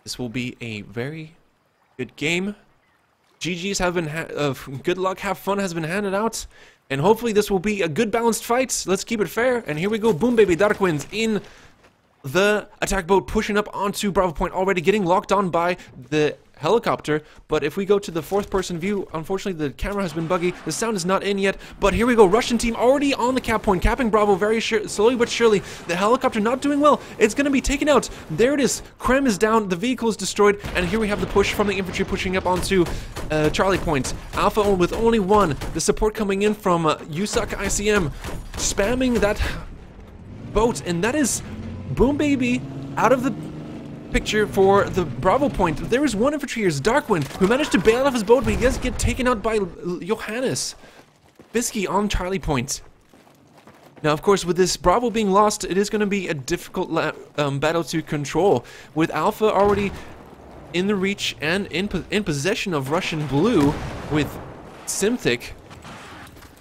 This will be a very good game. GG's have been, good luck, have fun has been handed out. And hopefully this will be a good balanced fight. Let's keep it fair. And here we go. Boom, baby. Darkwind's in the attack boat, pushing up onto Bravo Point, already getting locked on by the helicopter. But if we go to the fourth person view, unfortunately the camera has been buggy. The sound is not in yet. But here we go. Russian team already on the cap point, capping Bravo very slowly but surely. The helicopter not doing well. It's going to be taken out. There it is. Krem is down. The vehicle is destroyed. And here we have the push from the infantry pushing up onto Charlie Point. Alpha with only one. The support coming in from USUC ICM, spamming that boat. And that is Boom Baby out of the picture for the Bravo Point. There is one infantry here, Darkwind, who managed to bail out of his boat, but he does get taken out by Johannes Bisky on Charlie Point. Now, of course, with this Bravo being lost, it is going to be a difficult battle to control. With Alpha already in the reach and in possession of Russian Blue with SYM8,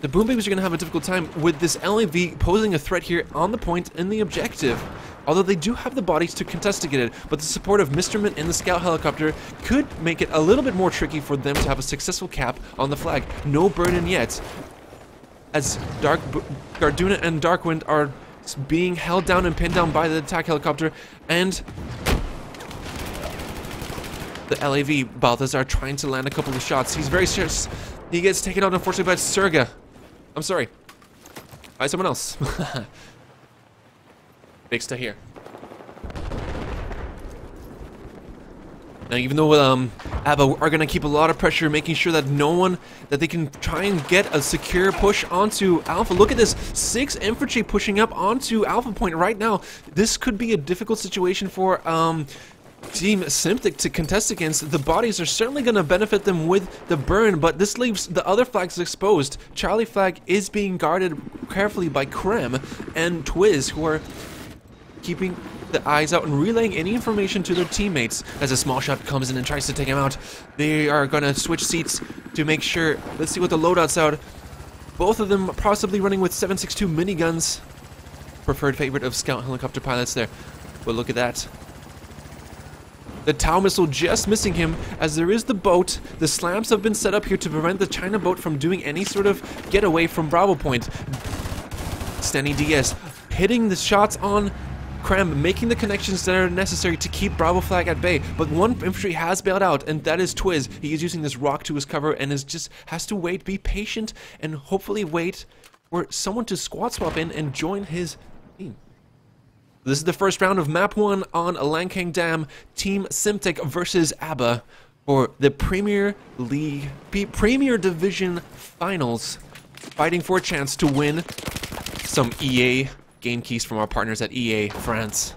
the Boom Babies are going to have a difficult time with this LAV posing a threat here on the point in the objective. Although they do have the bodies to contest to get it, but the support of Mr. Mint in the scout helicopter could make it a little bit more tricky for them to have a successful cap on the flag. No burn-in yet, as Garduna and Darkwind are being held down and pinned down by the attack helicopter, and the LAV, Balthazar, trying to land a couple of shots. He's very serious. He gets taken out, unfortunately, by Serga. I'm sorry. By someone else. Bixta here. Now, even though ABBA are going to keep a lot of pressure, making sure that that they can try and get a secure push onto Alpha. Look at this, 6 infantry pushing up onto Alpha Point right now. This could be a difficult situation for Team SYM8 to contest against. The bodies are certainly going to benefit them with the burn, but this leaves the other flags exposed. Charlie flag is being guarded carefully by Krem and Twiz, who are keeping the eyes out and relaying any information to their teammates. As a small shot comes in and tries to take him out, they are going to switch seats to make sure. Let's see what the loadout's out. Both of them possibly running with 7.62 miniguns. Preferred favorite of scout helicopter pilots there. But look at that. The Tau missile just missing him, as there is the boat. The slams have been set up here to prevent the China boat from doing any sort of getaway from Bravo Point. Stanny DS hitting the shots on Krem, making the connections that are necessary to keep Bravo flag at bay. But one infantry has bailed out, and that is Twiz. He is using this rock to his cover and has to wait, be patient, and hopefully wait for someone to squad swap in and join his team. This is the first round of Map 1 on Langkang Dam, Team SYM8 versus ABBA for the Premier Division Finals, fighting for a chance to win some EA game keys from our partners at EA France.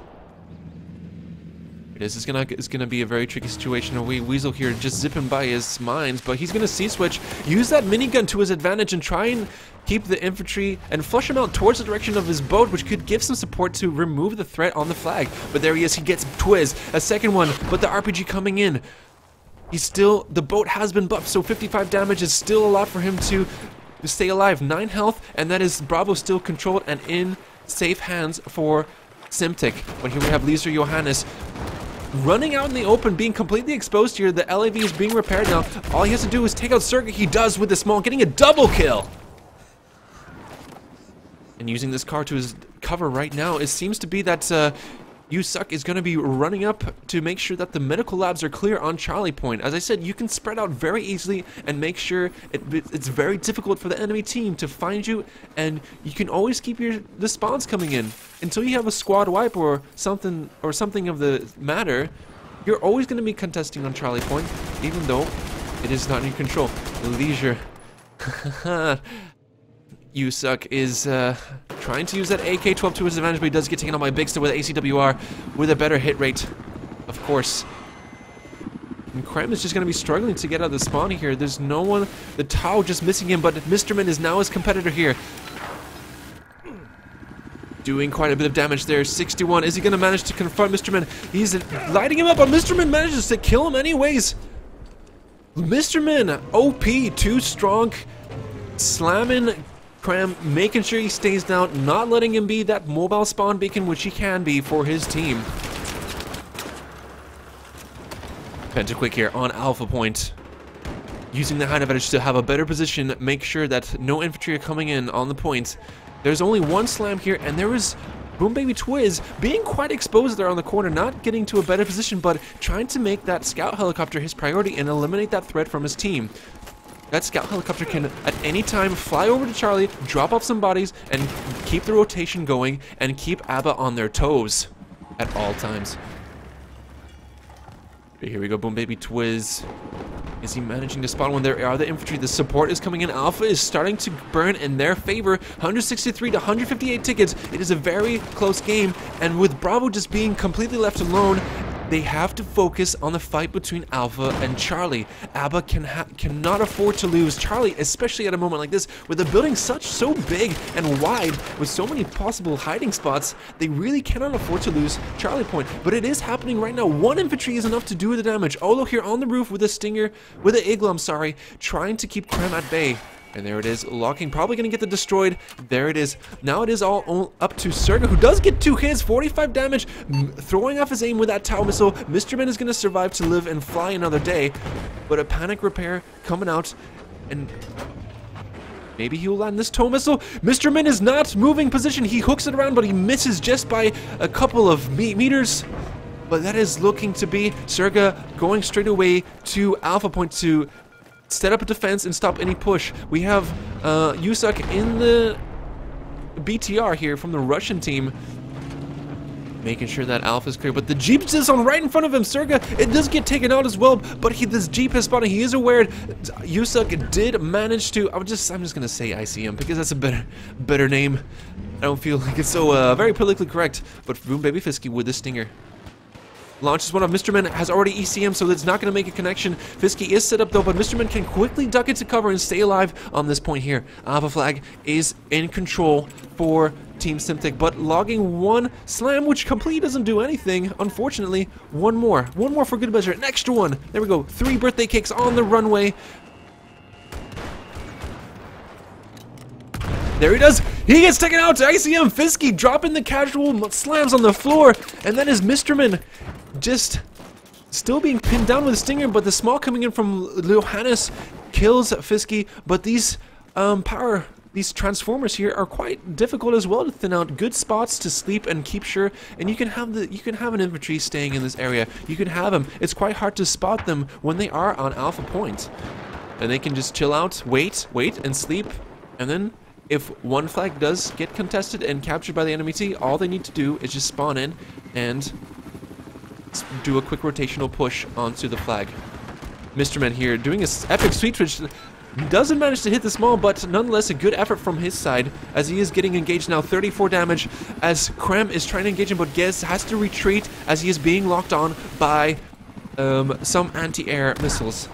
It's gonna be a very tricky situation. Weasel here just zipping by his mines, but he's gonna C-switch, use that minigun to his advantage, and try and keep the infantry and flush him out towards the direction of his boat, which could give some support to remove the threat on the flag. But there he is. He gets Twiz, a second one, but the RPG coming in. The boat has been buffed, so 55 damage is still a lot for him to stay alive. 9 health, and that is Bravo still controlled and in safe hands for SYM8. But here we have Lisa Johannes running out in the open, being completely exposed here. The LAV is being repaired now. All he has to do is take out Sergei. He does with the small, getting a double kill. And using this car to his cover right now, it seems to be that USUC is going to be running up to make sure that the medical labs are clear on Charlie Point. As I said, you can spread out very easily and make sure it's very difficult for the enemy team to find you, and you can always keep the spawns coming in until you have a squad wipe or something of the matter. You're always going to be contesting on Charlie Point, even though it is not in your control. Leisure. USUC is trying to use that AK-12 to his advantage, but he does get taken out by Bigster with ACWR with a better hit rate, of course. And Krem is just going to be struggling to get out of the spawn here. There's no one. The Tau just missing him, but Mr. Min is now his competitor here. Doing quite a bit of damage there. 61. Is he going to manage to confront Mr. Min? He's lighting him up, but Mr. Min manages to kill him anyways. Mr. Min, OP, too strong, slamming Krem, making sure he stays down, not letting him be that mobile spawn beacon, which he can be for his team. Pentaquick here on Alpha Point. Using the height advantage to have a better position, make sure that no infantry are coming in on the point. There's only one slam here, and there is Boom Baby Twiz being quite exposed there on the corner, not getting to a better position, but trying to make that scout helicopter his priority and eliminate that threat from his team. That scout helicopter can at any time fly over to Charlie, drop off some bodies, and keep the rotation going and keep ABBA on their toes at all times. Here we go, Boom Baby Twiz. Is he managing to spot one? There are the infantry. The support is coming in. Alpha is starting to burn in their favor. 163 to 158 tickets. It is a very close game. And with Bravo just being completely left alone, they have to focus on the fight between Alpha and Charlie. ABBA cannot afford to lose Charlie, especially at a moment like this, with the building so big and wide, with so many possible hiding spots. They really cannot afford to lose Charlie Point. But it is happening right now. One infantry is enough to do the damage. Olo here on the roof with a stinger, with an igloo, I'm sorry, trying to keep Krem at bay. And there it is, locking, probably going to get the destroyed. There it is. Now it is all up to Serga, who does get 2 hits, 45 damage, throwing off his aim with that Tau missile. Mr. Min is going to survive to live and fly another day. But a panic repair coming out, and maybe he will land this Tau missile. Mr. Min is not moving position. He hooks it around, but he misses just by a couple of meters. But that is looking to be Serga going straight away to Alpha Point to set up a defense and stop any push. We have Yusak in the BTR here from the Russian team, making sure that Alpha is clear. But the Jeep is on right in front of him. Serga, it does get taken out as well, but this Jeep has spotted. He is aware. Yusak did manage to. I'm just gonna say ICM because that's a better name. I don't feel like it's so very politically correct. But Boom Baby Fisky with the stinger. Launches one of Mr. Min, has already ECM, so that's not going to make a connection. Fisky is set up though, but Mr. Min can quickly duck into cover and stay alive on this point here. Alpha Flag is in control for Team Simtic, but logging one slam, which completely doesn't do anything, unfortunately. One more for good measure, an extra one. There we go, 3 birthday cakes on the runway. There he does. He gets taken out to ICM. Fisky dropping the casual slams on the floor. And then is Mr. Min just still being pinned down with a stinger, but the small coming in from Johannes kills Fisky. But these these transformers here are quite difficult as well to thin out. Good spots to sleep and keep sure. And you can have an infantry staying in this area. You can have them. It's quite hard to spot them when they are on Alpha Point. And they can just chill out, wait, and sleep, and then if one flag does get contested and captured by the enemy team, all they need to do is just spawn in and do a quick rotational push onto the flag. Mr. Man here doing his epic sweet twitch. Doesn't manage to hit the small, but nonetheless a good effort from his side as he is getting engaged now. 34 damage as Krem is trying to engage him, but Gez has to retreat as he is being locked on by some anti-air missiles.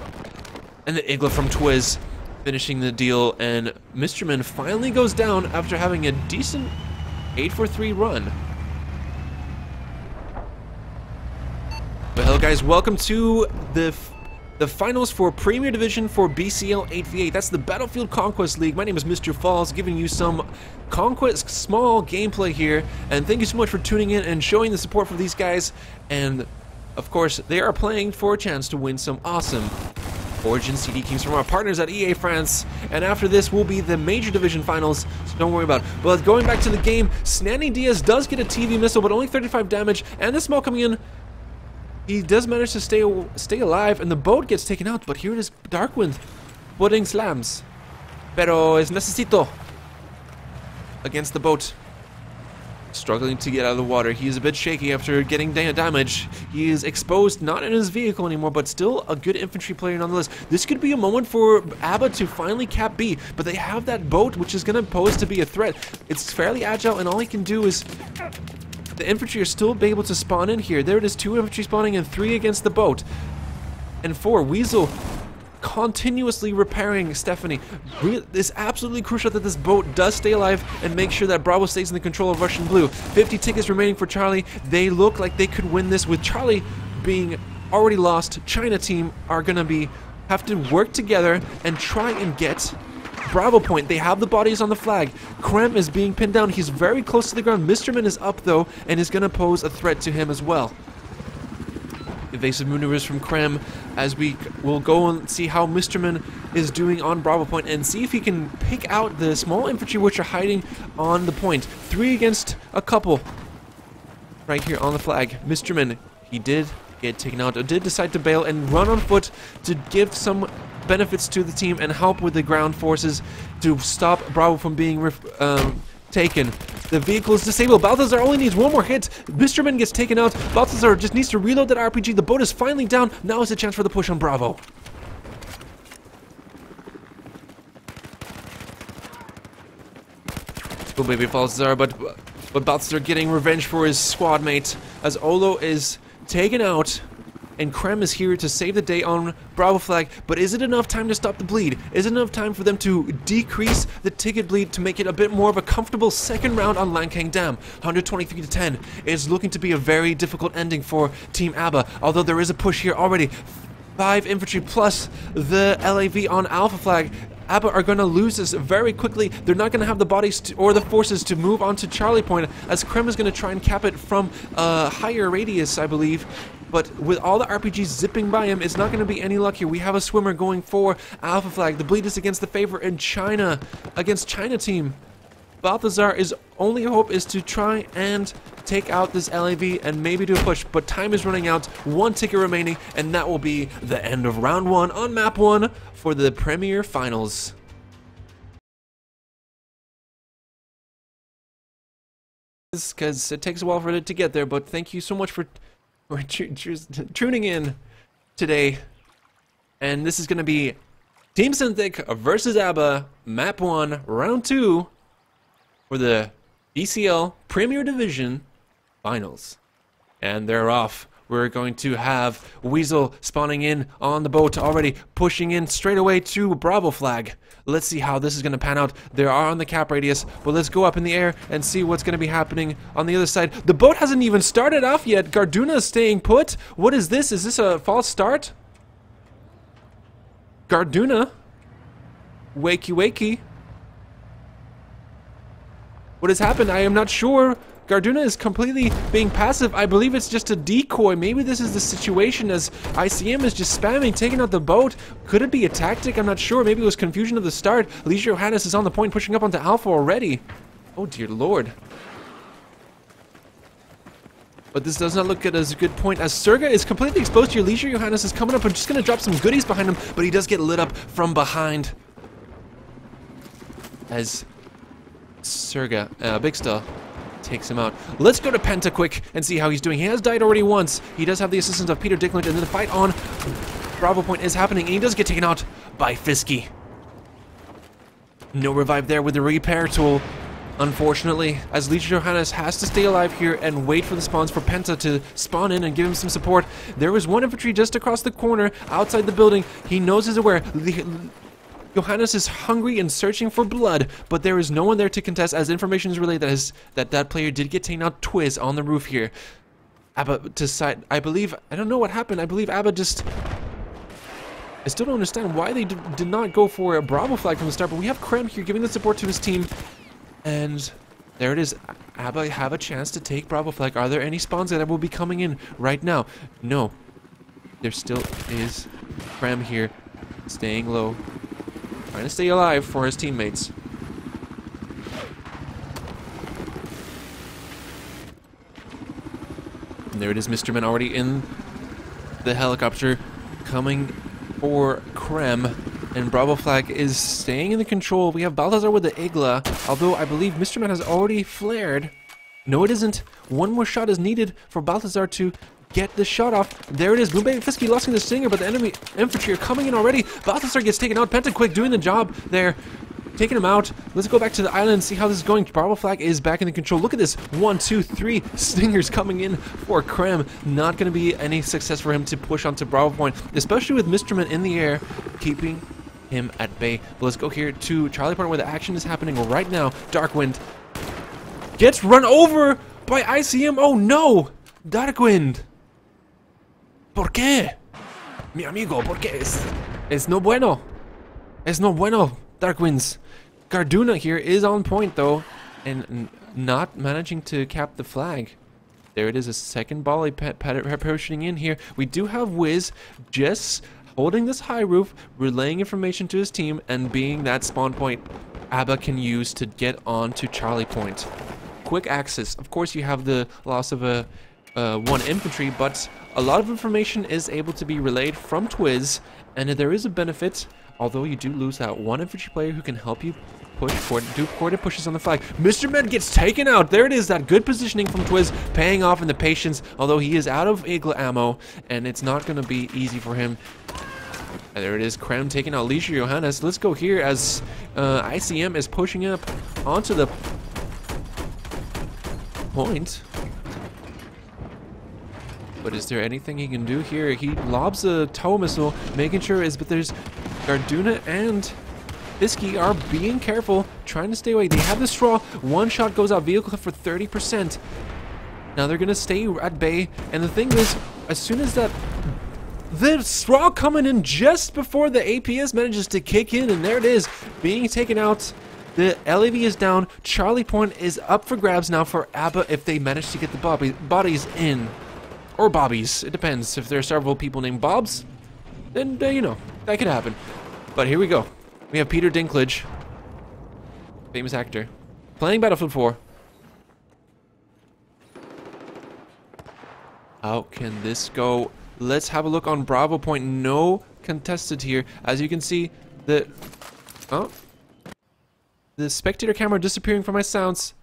And the igloo from Twiz finishing the deal, and Mr. Man finally goes down after having a decent 8-for-3 run. Well, hello guys, welcome to the finals for Premier Division for BCL 8v8. That's the Battlefield Conquest League. My name is Mr. Falls, giving you some Conquest small gameplay here, and thank you so much for tuning in and showing the support for these guys. And of course, they are playing for a chance to win some awesome Origin CD Kings from our partners at EA France, and after this will be the Major Division Finals, so don't worry about it. But going back to the game, Snanny Diaz does get a TV missile, but only 35 damage, and the small coming in, he does manage to stay alive, and the boat gets taken out, but here it is, Darkwind, putting slams. Pero es necesito against the boat. Struggling to get out of the water. He is a bit shaky after getting damage. He is exposed, not in his vehicle anymore, but still a good infantry player nonetheless. This could be a moment for ABBA to finally cap B, but they have that boat, which is going to pose to be a threat. It's fairly agile, and all he can do is... The infantry are still able to spawn in here. There it is, 2 infantry spawning and 3 against the boat. And 4, Weasel continuously repairing Stephanie. It's absolutely crucial that this boat does stay alive and make sure that Bravo stays in the control of Russian Blue. 50 tickets remaining for Charlie. They look like they could win this. With Charlie being already lost, China team are gonna have to work together and try and get Bravo Point. They have the bodies on the flag. Krem is being pinned down. He's very close to the ground. Mr. Min is up though and is gonna pose a threat to him as well. evasive maneuvers from Krem as we will go and see how Mr. is doing on Bravo Point and see if he can pick out the small infantry which are hiding on the point. 3 against a couple right here on the flag. Mr. He did get taken out, did decide to bail and run on foot to give some benefits to the team and help with the ground forces to stop Bravo from being taken. The vehicle is disabled. Balthazar only needs one more hit. Mr. gets taken out. Balthazar just needs to reload that RPG. The boat is finally down. Now is the chance for the push on Bravo. Oh baby Balthazar, but Balthazar getting revenge for his squad mate as Olo is taken out. And Krem is here to save the day on Bravo flag, but is it enough time to stop the bleed? Is it enough time for them to decrease the ticket bleed to make it a bit more of a comfortable second round on Lankang Dam? 123 to 10 is looking to be a very difficult ending for Team ABBA, although there is a push here already. 5 infantry plus the LAV on Alpha flag. ABBA are going to lose this very quickly. They're not going to have the bodies or the forces to move on to Charlie Point, as Krem is going to try and cap it from a higher radius, I believe. But with all the RPGs zipping by him, it's not going to be any luck here. We have a swimmer going for Alpha flag. The bleed is against the favor in China, against China team. Balthazar's only hope is to try and take out this LAV and maybe do a push, but time is running out. 1 ticket remaining, and that will be the end of round 1 on map 1 for the Premier Finals. Because it takes a while for it to get there, but thank you so much for tuning in today. And this is going to be Team Synthic versus ABBA, map 1, round 2 for the BCL Premier Division Finals. And they're off. We're going to have Weasel spawning in on the boat already, pushing in straight away to Bravo flag. Let's see how this is going to pan out. They are on the cap radius, but let's go up in the air and see what's going to be happening on the other side. The boat hasn't even started off yet. Garduna is staying put. What is this? Is this a false start? Garduna? Wakey wakey. What has happened? I am not sure. Garduna is completely being passive. I believe it's just a decoy. Maybe this is the situation as ICM is just spamming, taking out the boat. Could it be a tactic? I'm not sure. Maybe it was confusion of the start. Leisure Johannes is on the point, pushing up onto Alpha already. Oh dear lord. But this does not look good as a good point, as Serga is completely exposed here. Leisure Johannes is coming up and just going to drop some goodies behind him, but he does get lit up from behind. As Serga, Big Star takes him out. Let's go to Penta quick and see how he's doing. He has died already once. He does have the assistance of Peter Dickland, and then the fight on Bravo Point is happening, and he does get taken out by Fisky. No revive there with the repair tool, unfortunately, as Leisure Johannes has to stay alive here and wait for the spawns for Penta to spawn in and give him some support. There was 1 infantry just across the corner outside the building. He knows he's aware. Johannes is hungry and searching for blood, but there is no one there to contest, as information is relayed that player did get taken out Twiz on the roof here. ABBA decide, I don't know what happened. I believe ABBA just, I still don't understand why they did not go for a Bravo flag from the start, but we have Krem here giving the support to his team, and there it is. ABBA have a chance to take Bravo flag. Are there any spawns that will be coming in right now? No. There still is Krem here, staying low, trying to stay alive for his teammates. And there it is, Mr. Man already in the helicopter, coming for Krem. And Bravo flag is staying in the control. We have Balthazar with the Igla, although I believe Mr. Man has already flared. No, it isn't. 1 more shot is needed for Balthazar to get the shot off. There it is. Boom Baby Fisky losing the Stinger, but the enemy infantry are coming in already. Balthazar gets taken out. Penta quick doing the job there, taking him out. Let's go back to the island and see how this is going. Bravo flag is back in the control. Look at this. 1, 2, 3 Stingers coming in for Krem. Not going to be any success for him to push onto Bravo Point, especially with Mr. Man in the air, keeping him at bay. But let's go here to Charlie Point where the action is happening right now. Darkwind gets run over by ICM. Oh no! Darkwind! ¿Por qué? Mi amigo, ¿por qué? Es no bueno. Es no bueno, Darkwinds. Garduna here is on point, though, and not managing to cap the flag. There it is, a second volley parachuting in here. We do have Wiz just holding this high roof, relaying information to his team, and being that spawn point ABBA can use to get on to Charlie Point. Quick access. Of course, you have the loss of a one infantry, but a lot of information is able to be relayed from Twiz, and there is a benefit, although you do lose that one infantry player who can help you do coordinate pushes on the flag. Mr. Med gets taken out. There it is, that good positioning from Twiz paying off in the patience, although he is out of Igla ammo, and it's not going to be easy for him. And there it is, Krem taking out Leisure Johannes. Let's go here as ICM is pushing up onto the point. But is there anything he can do here? He lobs a tow missile, making sure but there's Garduna and Iski are being careful, trying to stay away. They have the straw. One shot goes out, vehicle for 30%. Now they're gonna stay at bay, and the thing is, as soon as the straw coming in just before the APS manages to kick in, and there it is, being taken out. The LAV is down. Charlie Point is up for grabs now for ABBA if they manage to get the bodies in. Or Bobbies. It depends. If there are several people named Bobs, then, you know, that could happen. But here we go. We have Peter Dinklage, famous actor, playing Battlefield 4. How can this go? Let's have a look on Bravo Point. No contested here. As you can see, the spectator camera disappearing from my sights.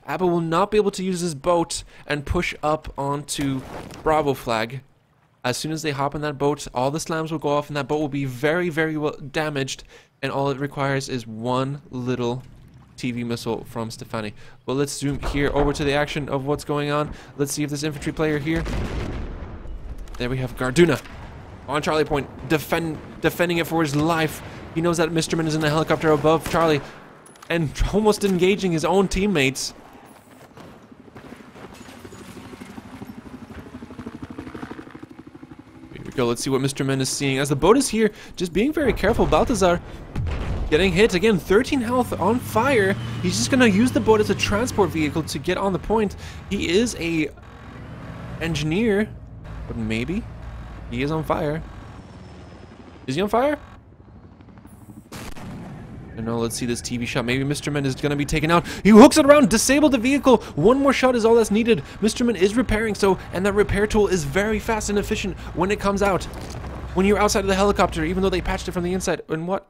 ABBA will not be able to use this boat and push up onto Bravo flag. As soon as they hop in that boat, all the slams will go off and that boat will be very, very well damaged. And all it requires is one little TV missile from Stefani. Well, let's zoom here over to the action of what's going on. Let's see if this infantry player here. There we have Garduna on Charlie Point, defending it for his life. He knows that Mr. Min is in the helicopter above Charlie and almost engaging his own teammates. Go, let's see what Mr. Men is seeing as the boat is here, just being very careful. Balthazar getting hit again, 13 health on fire. He's just gonna use the boat as a transport vehicle to get on the point. He is a engineer, but maybe he is on fire. Is he on fire? I don't know, let's see this TV shot. Maybe Mr. Men is gonna be taken out. He hooks it around, disabled the vehicle. One more shot is all that's needed. Mr. Men is repairing, and that repair tool is very fast and efficient when it comes out. When you're outside of the helicopter, even though they patched it from the inside. And what?